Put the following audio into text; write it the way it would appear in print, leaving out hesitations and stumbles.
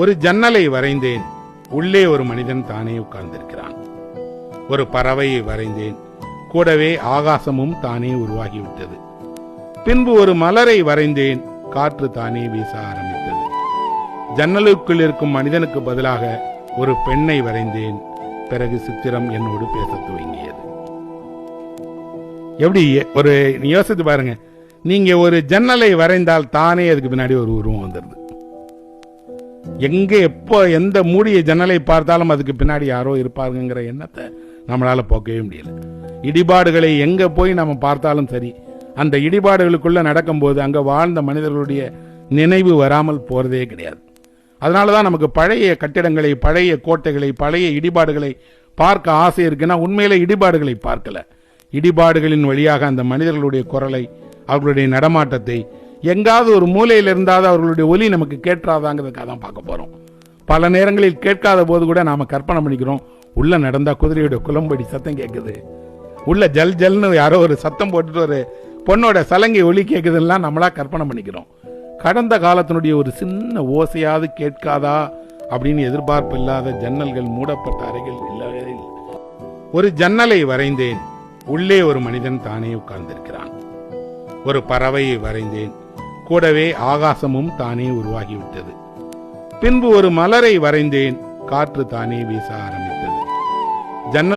ஒரு ஜன்னலை வரைந்தேன். உள்ளே ஒரு மனிதன் தானே உட்கார்ந்திருக்கிறான். ஒரு பறவையை வரைந்தேன். கூடவே ஆகாசமும் தானே உருவாகிவிட்டது. பின்பு ஒரு மலரை வரைந்தேன். காற்று தானே வீச ஆரம்பித்தது. ஜன்னலுக்குள் இருக்கும் மனிதனுக்கு பதிலாக ஒரு பெண்ணை வரைந்தேன். பிறகு சித்திரம் என்னோடு பேச துவங்கியது. எப்படி ஒரு யோசித்து பாருங்க. நீங்க ஒரு ஜன்னலை வரைந்தால் தானே அதுக்கு பின்னாடி ஒரு உருவம் வந்துருது. எங்க எப்போ எந்த மூடிய ஜன்னலை பார்த்தாலும் அதுக்கு பின்னாடி யாரோ இருப்பாருங்கிற எண்ணத்தை நம்மளால போக்கவே முடியல. இடிபாடுகளை எங்க போய் நம்ம பார்த்தாலும் சரி, அந்த இடிபாடுகளுக்குள்ள நடக்கும்போது அங்க வாழ்ந்த மனிதர்களுடைய நினைவு வராமல் போறதே கிடையாது. அதனாலதான் நமக்கு பழைய கட்டிடங்களை, பழைய கோட்டைகளை, பழைய இடிபாடுகளை பார்க்க ஆசை இருக்குன்னா உண்மையில இடிபாடுகளை பார்க்கல. இடிபாடுகளின் வழியாக அந்த மனிதர்களுடைய குரலை, அவர்களுடைய நடமாட்டத்தை, எங்காவது ஒரு மூலையில் இருந்தாவது அவர்களுடைய ஒலி நமக்கு கேட்காதாங்கிறதுக்காக தான் பார்க்க போறோம். பல நேரங்களில் கேட்காத போது கூட நாம கற்பனை பண்ணிக்கிறோம், உள்ள நடந்தா குதிரையோட குளம்படி சத்தம் கேட்குது, உள்ள ஜல் ஜல்னு யாரோ ஒரு சத்தம் போட்டுட்டு ஒரு பொண்ணோட சலங்கை ஒலி கேட்குதுலாம் நம்மளா கற்பனை பண்ணிக்கிறோம். கடந்த காலத்தினுடைய ஒரு சின்ன ஓசையாவது கேட்காதா அப்படின்னு எதிர்பார்ப்பு இல்லாத ஜன்னல்கள், மூடப்பட்ட அறைகள் இல்லவே இல்லை. ஒரு ஜன்னலை வரைந்தேன். உள்ளே ஒரு மனிதன் தானே உட்கார்ந்திருக்கிறான். ஒரு பறவையை வரைந்தேன். கூடவே ஆகாசமும் தானே உருவாகிவிட்டது. பின்பு ஒரு மலரை வரைந்தேன். காற்று தானே வீச ஆரம்பித்தது. ஜன்னல்